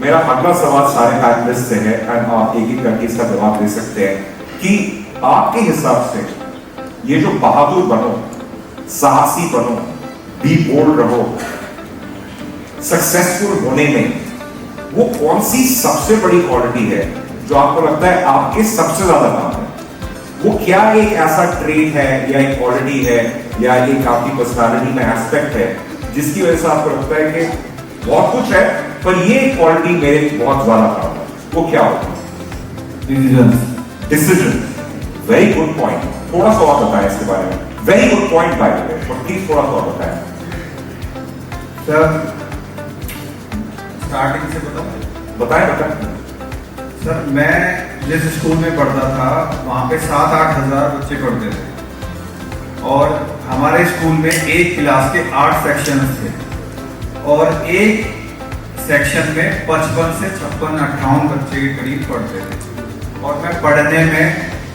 मेरा अगला सवाल सारे पैनलिस्ट से है एंड आप एक एक करके इसका जवाब दे सकते हैं कि आपके हिसाब से ये जो बहादुर बनो, साहसी बनो, बी बोल्ड रहो, सक्सेसफुल होने में वो कौन सी सबसे बड़ी क्वालिटी है जो आपको लगता है आपके सबसे ज्यादा काम है? वो क्या एक ऐसा ट्रेट है या एक क्वालिटी है या एक आपकी पर्सनालिटी में एस्पेक्ट है जिसकी वजह से आपको लगता है कि बहुत कुछ है पर ये क्वालिटी मेरे बहुत ज्यादा काम है? वो क्या होगा? डिसीजन। Very good point. थोड़ा सा और बताएं इसके बारे में। Very good point by the way, but please थोड़ा सा और बताएं। सर स्टार्टिंग से बताएं। सर मैं जिस स्कूल में पढ़ता था वहाँ पे 7-8 हज़ार बच्चे पढ़ते थे और हमारे स्कूल में एक क्लास के 8 सेक्शंस थे और एक सेक्शन में 55 से 56-58 बच्चे के करीब पढ़ते थे और मैं पढ़ने में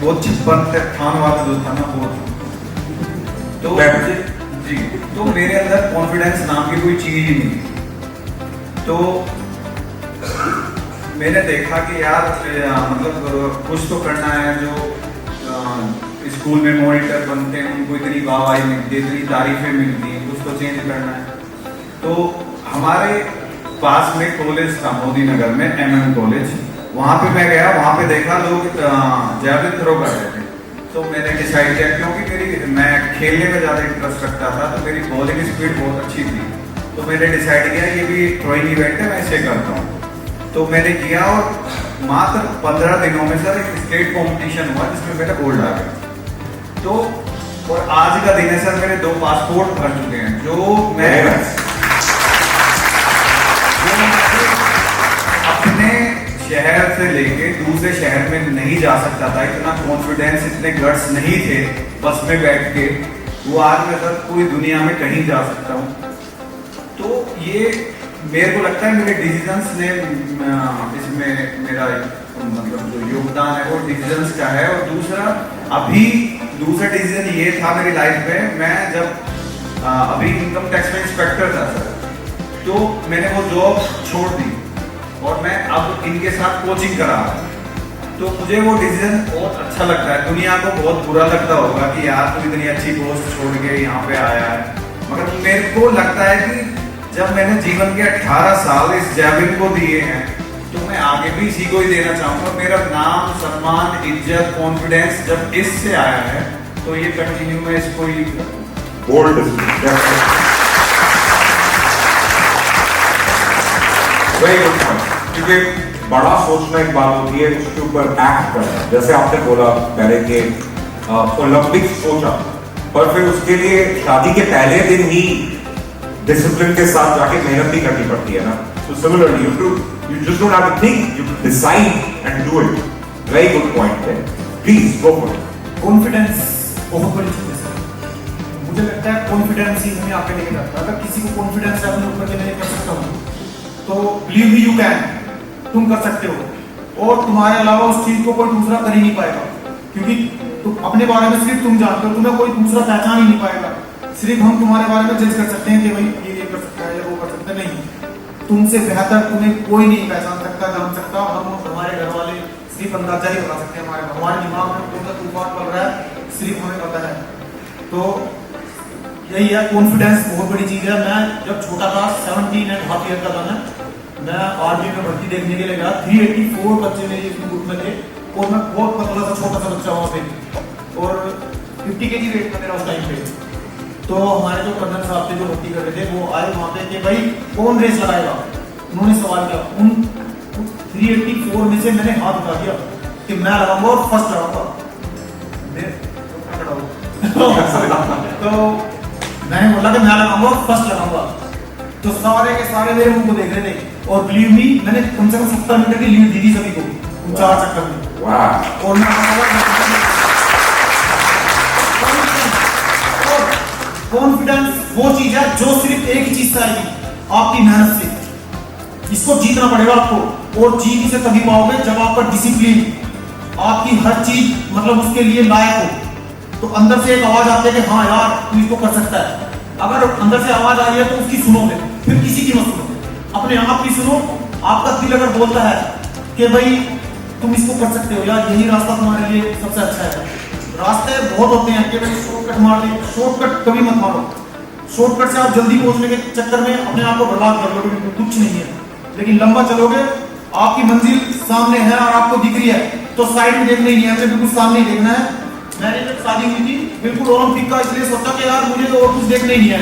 वो 56 से 58 वाला जो था ना वो तो जी तो मेरे अंदर कॉन्फिडेंस नाम की कोई चीज ही नहीं। तो मैंने देखा कि यार मतलब कुछ तो करना है। जो स्कूल में मॉनिटर बनते हैं उनको इतनी वाहवाही मिलती है, इतनी तारीफें मिलती हैं, कुछ तो चेंज करना है। तो हमारे पास में कॉलेज था मोदी नगर में, MM कॉलेज। वहाँ पे मैं गया, वहाँ पे देखा लोग जैवलिन थ्रो कर रहे थे। तो मैंने डिसाइड किया, क्योंकि मैं खेलने में ज़्यादा इंटरेस्ट रखता था तो मेरी बॉलिंग स्पीड बहुत अच्छी थी। तो मैंने डिसाइड किया ये भी थ्रोइंग इवेंट है, मैं इसे करता हूँ। तो मैंने किया और मात्र 15 दिनों में सर एक स्टेट कॉम्पिटिशन हुआ जिसमें मेरा गोल्ड आ गया। तो और आज का दिन है सर, मेरे 2 पासपोर्ट भर चुके हैं। जो मैं अपने शहर से लेके दूसरे शहर में नहीं जा सकता था, इतना कॉन्फिडेंस, इतने गट्स नहीं थे बस में बैठ के, वो आज मैं सर पूरी दुनिया में कहीं जा सकता हूँ। तो ये मेरे को लगता है मेरे डिसीजंस ने इसमें मेरा मतलब जो योगदान है वो डिसीजंस का है। और दूसरा डिसीजन ये था मेरी लाइफ में, मैं जब अभी इनकम टैक्स में इंस्पेक्टर था सर, तो मैंने वो जॉब छोड़ दी और मैं अब इनके साथ कोचिंग करा रहा हूं। तो मुझे वो डिसीजन बहुत अच्छा लगता है। दुनिया को बहुत बुरा लगता होगा कि यार तू इतनी अच्छी पोस्ट छोड़ के यहाँ पे आया है, मगर मेरे को लगता है कि जब मैंने जीवन के 18 साल इस जैवलिन को दिए हैं तो मैं आगे भी इसी को ही देना चाहूंगा। मेरा नाम, सम्मान, इज्जत, कॉन्फिडेंस जब इससे आया है तो ये कंटिन्यू मैं इसको ही बोल्ड। Very good point. क्योंकि बड़ा सोचना एक बात होती है, उसके ऊपर एक्ट करना। जैसे आपने बोला पहले के ओलंपिक सोचा, पर फिर उसके लिए शादी के पहले दिन ही डिसिप्लिन के साथ जाके मेहनत भी करनी पड़ती है ना। So similarly, you just don't have to think, you decide and do it. Very good point there. Please go for it. Confidence बहुत बड़ी चीज है सर। मुझे लगता है कॉन्फिडेंस ही हमें आगे लेके जाता है। अगर किसी को कॉन्फिडेंस है अपने ऊपर कि मैं कर सकता हूँ तो बिलीव मी यू कैन, तुम कर सकते हो और तुम्हारे अलावा उस चीज को कोई दूसरा कर ही नहीं पाएगा। क्योंकि तुम अपने बारे में सिर्फ तुम जानते हो, तुम्हें कोई दूसरा पहचान ही नहीं पाएगा। सिर्फ हम तुम्हारे बारे में जज कर सकते हैं कि भाई ये कर सकता है या वो कर सकता है, नहीं, तुमसे बेहतर तुम्हें कोई नहीं पहचान सकता, जान सकता। हम हमारे घर वाले सिर्फ अंदाजा ही बता सकते हैं, हमारे दिमाग में कौन सा तूफान पड़ रहा है सिर्फ हमें पता है। तो यही है, कॉन्फिडेंस बहुत बड़ी चीज है। मैं जब छोटा था 17.5 ईयर का था, मैं आर्मी में भर्ती देखने के लिए गया। 384 बच्चे मेरे ग्रुप में थे और मैं बहुत पतला सा छोटा सा बच्चा वहाँ पे और 50 kg वेट था मेरा उस टाइम पे। तो हमारे जो कर्नल साहब थे जो भर्ती कर रहे थे वो आए वहाँ पे कि भाई कौन रेस लगाएगा। उन्होंने सवाल किया, उन 384 में से मैंने हाथ उठा दिया कि मैं लगाऊंगा और फर्स्ट लगाऊंगा। तो मैंने बोला कि मैं लगाऊंगा और फर्स्ट लगाऊंगा। तो सारे के सारे मेरे मुंह को देख रहे थे और बिलीव मी मैंने कम से कम 70 मीटर की लीड दी थी सभी को 4 चक्कर में। और मैं कॉन्फिडेंस वो चीज है जो सिर्फ एक ही चीज से आएगी, आपकी मेहनत से। इसको जीतना पड़ेगा आपको और जीत इसे तभी पाओगे जब आपका डिसिप्लिन, आपकी हर चीज मतलब उसके लिए लायक हो। तो अंदर से एक आवाज आती है कि हाँ यार तू इसको कर सकता है। अगर अंदर से आवाज आ रही है तो उसकी सुनोगे, फिर किसी की मत सुनो, अपने आप की सुनो आपका दिल अगर बोलता है कि भाई तुम इसको कर सकते हो या यही रास्ता तुम्हारे लिए सबसे अच्छा है, रास्ते बहुत होते हैं कि भाई शॉर्टकट मार ले, शॉर्टकट कभी मत मारो। शॉर्टकट से आप जल्दी पहुंचने के चक्कर में अपने आप को बर्बाद कर लोगे, कुछ नहीं है। लेकिन लंबा चलोगे, आपकी मंजिल सामने है और आपको दिख रही है, तो साइड में देखना ही नहीं है, हमें बिल्कुल सामने ही देखना है। मैंने जब शादी हुई थी बिल्कुल ओलंपिक का इसलिए सोचा कि यार मुझे तो और कुछ देखना ही नहीं है,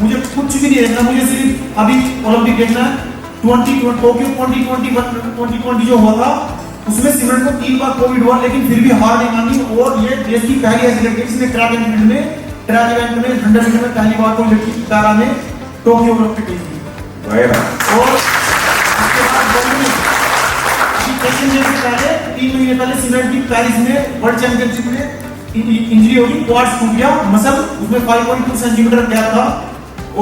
मुझे कुछ भी नहीं देखना, मुझे सिर्फ अभी ओलंपिक देखना है। टोक्यो 2020 जो हुआ था उसमें सिमरन को 3 बार कोविड हुआ, लेकिन फिर भी हार नहीं मानी और ये देश की पहली ऐसी लड़की जिसने ट्रैक इवेंट में 100 मीटर में पहली बार कोई लड़की पैरा में टोक्यो ओलंपिक गई थी। और उसके बाद एशियन गेम्स से पहले 3 महीने पहले सिमरन की पेरिस में वर्ल्ड चैंपियनशिप में इंजरी होगी, क्वाड्स टूट गया, मसल उसमें 5.2 सेंटीमीटर गैप था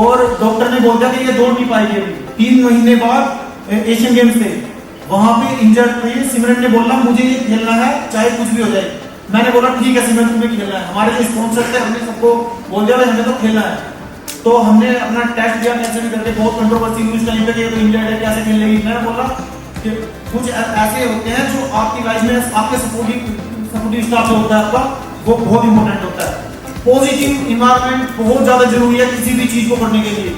और डॉक्टर ने बोल दिया कि ये दौड़ नहीं पाएगी अभी। 3 महीने बाद एशियन गेम्स थे, वहां पे इंजर्ड थे। सिमरन ने बोला मुझे ये खेलना है चाहे कुछ भी हो जाए। मैंने बोला ठीक है सिमरन तुम्हें खेलना है, हमारे जो स्पॉन्सर थे हमने सबको बोल दिया भाई हमें तो खेलना है। तो हमने अपना टेस्ट दिया कैसे भी करके, बहुत कंट्रोवर्सी हुई उस टाइम पे कि तो इंडिया है कैसे खेल लेगी। मैंने बोला कि कुछ ऐसे होते हैं जो आपकी लाइफ में आपके सपोर्टिव स्टाफ जो होता है आपका, वो बहुत इंपॉर्टेंट होता है। पॉजिटिव इन्वायरमेंट बहुत ज्यादा जरूरी है किसी भी चीज को करने के लिए।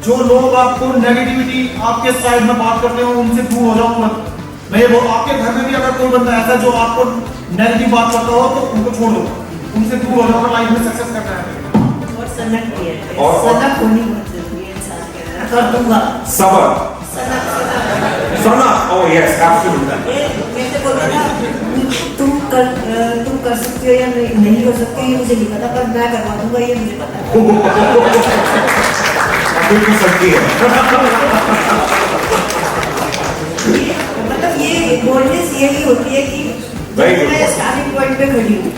जो लोग आपको नेगेटिविटी आपके साइड में बात करते हो उनसे दूर हो जाओ मत। मैं वो आपके घर में भी अगर कोई बंदा ऐसा जो आपको नेगेटिव बात करता हो तो उनको छोड़ दो, उनसे दूर हो जाओ, लाइफ में सक्सेस करना है। और सनक भी है, और सनक होनी बहुत जरूरी है इंसान के अंदर। कर दूंगा सबर, सनक, ओह यस एब्सोल्युटली। ये जैसे बोलते हैं ना तुम कर सकते हो या नहीं कर सकते हो, ये मुझे नहीं पता, पर मैं करवा दूंगा ये मुझे पता है। बिल्कुल सच्ची है। मतलब ये बोल्डनेस यही होती है कि मैं स्टार्टिंग पॉइंट पे खड़ी हूँ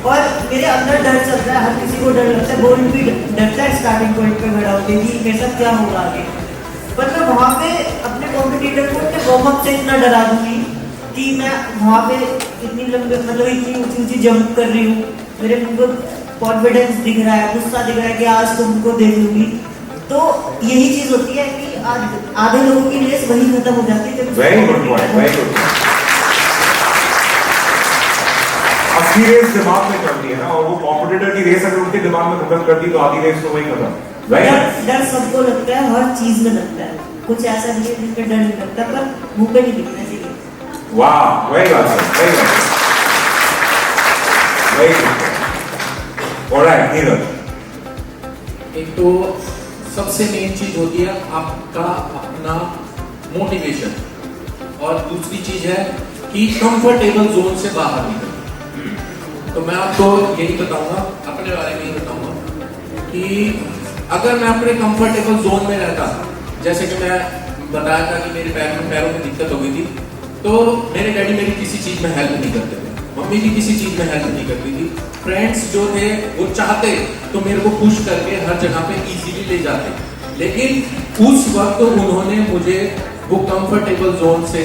और मेरे अंदर डर चलता है, हर किसी को डर लगता है, बोल्ड भी डरता है स्टार्टिंग पॉइंट पे खड़ा होके कि मेरे साथ क्या होगा आगे। पर मैं वहाँ पे अपने कॉम्पिटिटर को अपने वार्म अप से इतना डरा दूंगी कि मैं वहाँ पे इतनी लंबी मतलब इतनी ऊंची ऊंची जंप कर रही हूँ, मेरे को कॉन्फिडेंस दिख रहा है, गुस्सा दिख रहा है कि आज तुमको देख लूंगी। तो यही चीज होती है कि आज आधे लोगों की रेस वही खत्म हो जाती है। Very good point, very good. असली रेस दिमाग में चलती है ना, और वो कॉम्पिटिटर की रेस अगर उनके दिमाग में खत्म करती तो आधी रेस तो वही खत्म। डर सबको लगता है, हर चीज में लगता है, कुछ ऐसा नहीं है जिसका डर नहीं लगता, पर मुंह पे नहीं दिखना चाहिए। वाह, very good, very good, very good. Alright Neeraj. एक तो सबसे मेन चीज होती है आपका अपना मोटिवेशन, और दूसरी चीज है कि कंफर्टेबल जोन से बाहर निकलना। तो मैं आपको यही बताऊंगा, अपने बारे में ही बताऊंगा कि अगर मैं अपने कंफर्टेबल जोन में रहता, जैसे कि मैं बताया था कि मेरे पैरों में दिक्कत हो गई थी, तो मेरे डैडी मेरी किसी चीज में हेल्प नहीं करते थे, मम्मी भी किसी चीज में हेल्प नहीं करती थी, फ्रेंड्स जो थे वो चाहते तो मेरे को पुश करके हर जगह पे इजीली ले जाते, लेकिन उस वक्त उन्होंने मुझे वो कंफर्टेबल जोन से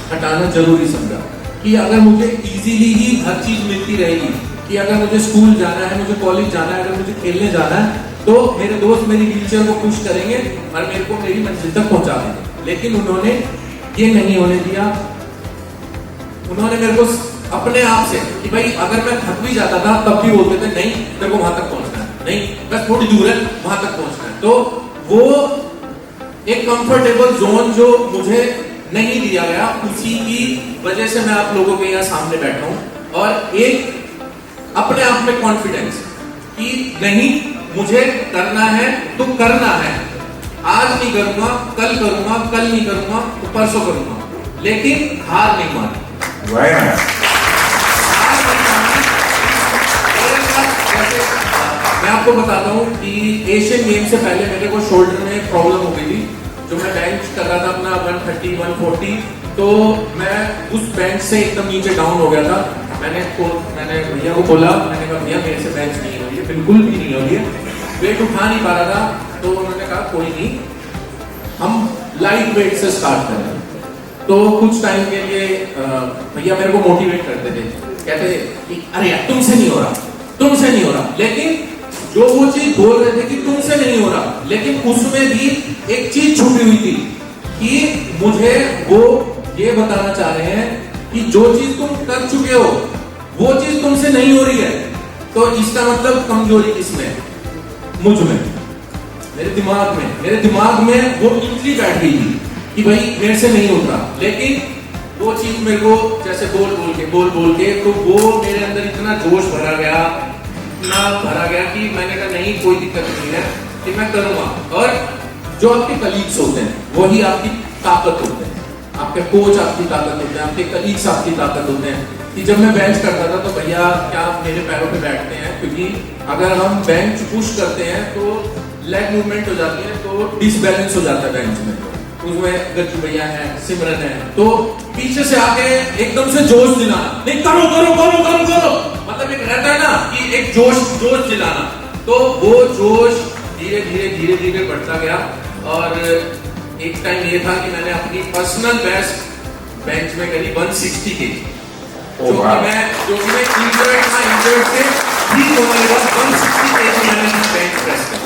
हटाना जरूरी समझा कि अगर मुझे इजीली ही हर चीज मिलती रहेगी, कि अगर मुझे स्कूल जाना है, मुझे कॉलेज जाना है, अगर मुझे खेलने जाना है, तो मेरे दोस्त मेरी व्हीलचेयर को पुश करेंगे और मेरे को मेरी मंजिल तक पहुंचा देंगे। लेकिन उन्होंने ये नहीं होने दिया। उन्होंने मेरे को अपने आप से कि भाई अगर मैं थक भी जाता था तब भी बोलते थे नहीं तेरे को वहां तक पहुंचना है, नहीं बस थोड़ी दूर है वहां तक पहुंचना है। तो वो एक कंफर्टेबल जोन जो मुझे नहीं दिया गया, उसी की वजह से मैं आप लोगों के यहाँ सामने बैठा हूँ। और एक अपने आप में कॉन्फिडेंस कि नहीं मुझे करना है तो करना है, आज नहीं करूंगा कल करूंगा, कल नहीं करूंगा तो परसों करूंगा, लेकिन हार नहीं मानी। मैं आपको बताता हूँ कि एशियन गेम से पहले मेरे को शोल्डर में प्रॉब्लम हो गई थी, जो मैं बेंच कर रहा था अपना 130 140, तो मैं उस बेंच से एकदम नीचे डाउन हो गया था। मैंने भैया को बोला, मैंने कहा भैया मेरे से बेंच नहीं हो रही है, बिल्कुल भी नहीं हो रही है, वेट उठा नहीं पा रहा था। तो उन्होंने कहा कोई नहीं, हम लाइट वेट से स्टार्ट करें। तो कुछ टाइम के लिए भैया मेरे को मोटिवेट करते थे, कहते थे कि अरे यार तुमसे नहीं हो रहा, तुमसे नहीं हो रहा, लेकिन जो वो चीज बोल रहे थे कि तुमसे नहीं हो रहा, लेकिन उसमें भी एक चीज छुपी हुई थी कि मुझे वो ये बताना चाह रहे हैं कि जो चीज तुम कर चुके हो वो चीज तुमसे नहीं हो रही है, तो इसका मतलब कमजोरी किसमें है? मुझ में, मेरे दिमाग में वो इतनी बैठ गई थी कि भाई मेरे से नहीं होता। लेकिन वो चीज मेरे को जैसे बोल के तो वो मेरे अंदर इतना जोश भरा गया कि मैंने कहा नहीं कोई दिक्कत नहीं है कि मैं करूंगा। और जो आपके कलीग्स होते हैं वही आपकी ताकत होते हैं, आपके कोच आपकी ताकत होते हैं, आपके कलीग्स आपकी ताकत होते हैं। कि जब मैं बेंच करता था तो भैया क्या मेरे पैरों पे बैठते हैं, क्योंकि अगर हम बेंच पुश करते हैं तो लेग मूवमेंट हो जाती है, तो डिसबैलेंस हो जाता है बेंच में। उसमें गज्जू भैया है, सिमरन है, तो पीछे से आके एकदम से जोश दिलाना, नहीं करो, मतलब एक रहता है ना कि एक जोश दिलाना। तो वो जोश धीरे धीरे बढ़ता गया। और एक टाइम ये था कि मैंने अपनी पर्सनल बेस्ट बेंच में करी 160 केजी, जो कि मैं इंजर्ड से ठीक होने के बाद 160 केजी मैंने बेंच प्रेस करा।